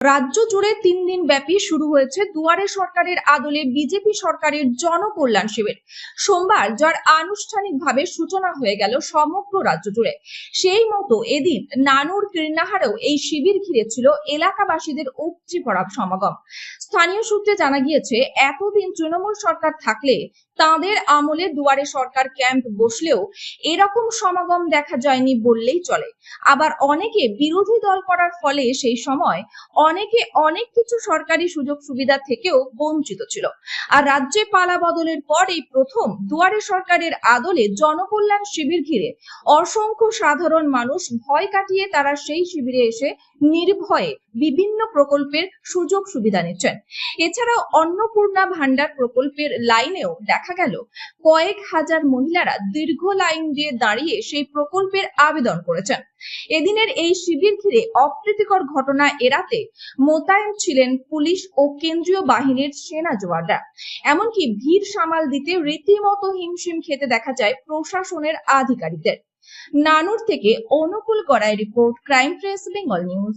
রাজ্য জুড়ে ৩ দিন ব্যাপী শুরু হয়েছে দুয়ারে সরকারের আদলে বিজেপি সরকারের জনকল্যাণ শিবির। সোমবার যার আনুষ্ঠানিকভাবে সূচনা হয়ে গেল সমগ্র রাজ্য জুড়ে, সেই মতো এদিন নানুর কীর্ণাহারেও এই শিবির ঘিরে ছিল এলাকাবাসীদের উপচে পড়া সমাগম। স্থানীয় সূত্রে জানা গিয়েছে, এতদিন তৃণমূল সরকার থাকলে তাঁদের আমলে দুয়ারে সরকার ক্যাম্প বসলেও এরকম সমাগম দেখা যায়নি বললেই চলে। আবার অনেকে বিরোধী দল করার ফলে সেই সময় অনেকে অনেক কিছু সরকারি সুযোগ সুবিধা থেকেও বঞ্চিত ছিল। আর রাজ্যে পালা বদলের পর এই প্রথম দুয়ারে সরকারের আদলে জনকল্যাণ শিবির ঘিরে অসংখ্য সাধারণ মানুষ ভয় কাটিয়ে তারা সেই শিবিরে এসে নির্ভয়ে বিভিন্ন প্রকল্পের সুযোগ সুবিধা নিচ্ছেন। এছাড়াও অন্নপূর্ণা ভান্ডার প্রকল্পের লাইনেও দেখা গেল কয়েক হাজার মহিলারা দীর্ঘ লাইন দিয়ে দাঁড়িয়ে সেই প্রকল্পের আবেদন করেছেন। এদিনের এই শিবির ঘিরে অপ্রীতিকর ঘটনা এড়াতে মোতায়েন ছিলেন পুলিশ ও কেন্দ্রীয় বাহিনীর সেনা জওয়ানরা। এমনকি ভিড় সামাল দিতে রীতিমতো হিমশিম খেতে দেখা যায় প্রশাসনের আধিকারিকদের। নানুর থেকে Anukul Garai report, crime press, Bengal news.